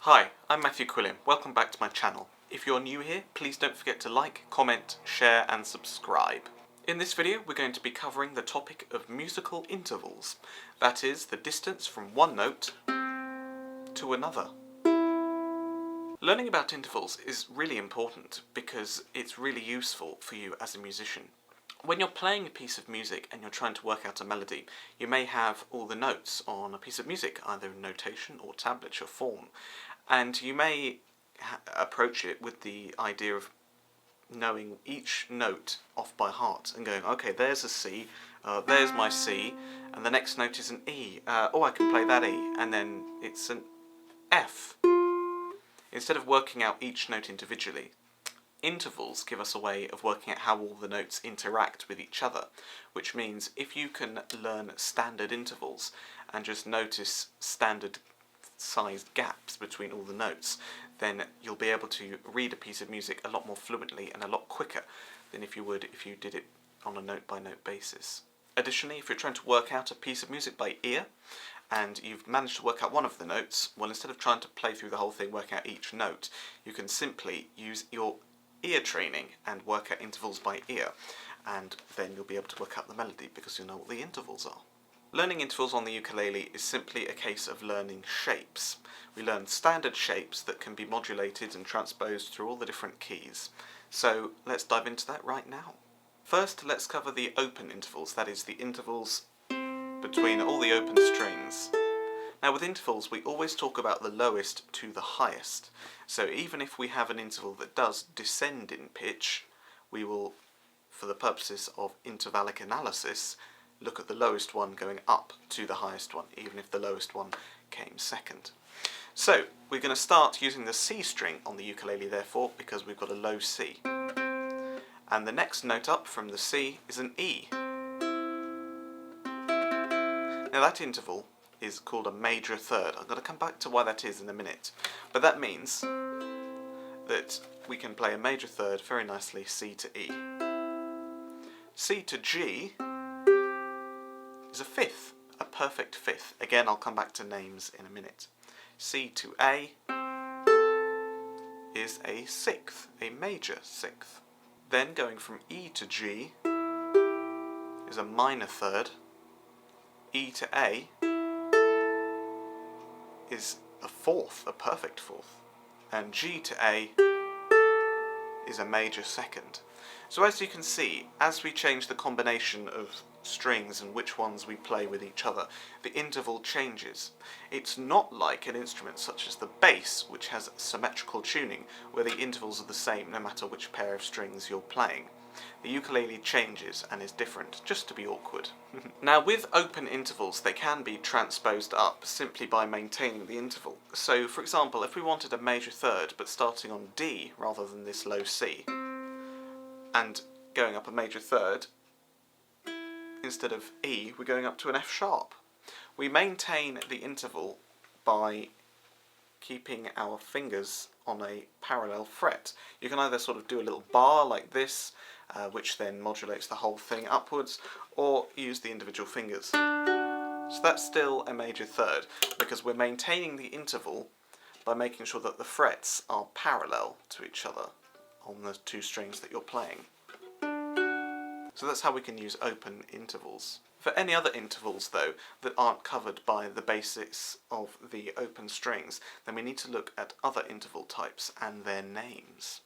Hi, I'm Matthew Quilliam. Welcome back to my channel. If you're new here, please don't forget to like, comment, share and subscribe. In this video we're going to be covering the topic of musical intervals. That is, the distance from one note to another. Learning about intervals is really important because it's really useful for you as a musician. When you're playing a piece of music and you're trying to work out a melody, you may have all the notes on a piece of music, either in notation or tablature form, and you may approach it with the idea of knowing each note off by heart and going, okay, there's a C, there's my C, and the next note is an E. Oh, I can play that E, and then it's an F. Instead of working out each note individually, intervals give us a way of working out how all the notes interact with each other, which means if you can learn standard intervals and just notice standard sized gaps between all the notes, then you'll be able to read a piece of music a lot more fluently and a lot quicker than if you would if you did it on a note by note basis. Additionally, if you're trying to work out a piece of music by ear and you've managed to work out one of the notes, well, instead of trying to play through the whole thing working out each note, you can simply use your ear training and work out intervals by ear, and then you'll be able to work out the melody because you'll know what the intervals are. Learning intervals on the ukulele is simply a case of learning shapes. We learn standard shapes that can be modulated and transposed through all the different keys. So let's dive into that right now. First, let's cover the open intervals, that is, the intervals between all the open strings. Now with intervals we always talk about the lowest to the highest, so even if we have an interval that does descend in pitch, we will, for the purposes of intervallic analysis, look at the lowest one going up to the highest one, even if the lowest one came second. So we're going to start using the C string on the ukulele therefore, because we've got a low C. And the next note up from the C is an E. Now that interval is called a major third. I'm going to come back to why that is in a minute. But that means that we can play a major third very nicely, C to E. C to G is a fifth, a perfect fifth. Again, I'll come back to names in a minute. C to A is a sixth, a major sixth. Then going from E to G is a minor third. E to A is a fourth, a perfect fourth, and G to A is a major second. So as you can see, as we change the combination of strings and which ones we play with each other, the interval changes. It's not like an instrument such as the bass, which has symmetrical tuning, where the intervals are the same no matter which pair of strings you're playing. The ukulele changes and is different, just to be awkward. Now with open intervals they can be transposed up simply by maintaining the interval. So for example, if we wanted a major third but starting on D rather than this low C, and going up a major third, instead of E we're going up to an F sharp. We maintain the interval by keeping our fingers on a parallel fret. You can either sort of do a little bar like this, which then modulates the whole thing upwards, or use the individual fingers. So that's still a major third, because we're maintaining the interval by making sure that the frets are parallel to each other on the two strings that you're playing. So that's how we can use open intervals. For any other intervals though that aren't covered by the basics of the open strings, then we need to look at other interval types and their names.